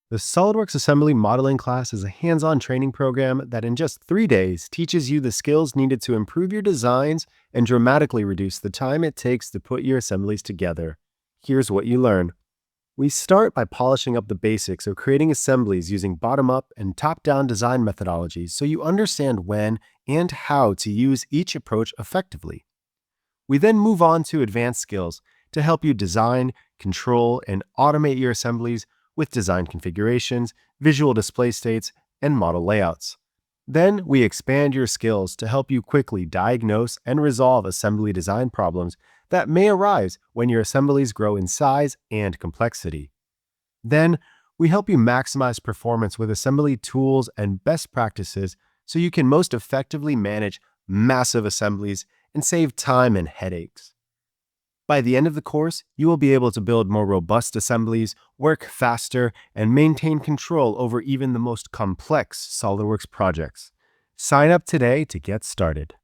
The SolidWorks Assembly Modeling class is a hands-on training program that in just 3 days teaches you the skills needed to improve your designs and dramatically reduce the time it takes to put your assemblies together. Here's what you learn. We start by polishing up the basics of creating assemblies using bottom-up and top-down design methodologies so you understand when and how to use each approach effectively. We then move on to advanced skills to help you design, control, and automate your assemblies with design configurations, visual display states, and model layouts. Then we expand your skills to help you quickly diagnose and resolve assembly design problems that may arise when your assemblies grow in size and complexity. Then we help you maximize performance with assembly tools and best practices so you can most effectively manage massive assemblies and save time and headaches. By the end of the course, you will be able to build more robust assemblies, work faster, and maintain control over even the most complex SolidWorks projects. Sign up today to get started.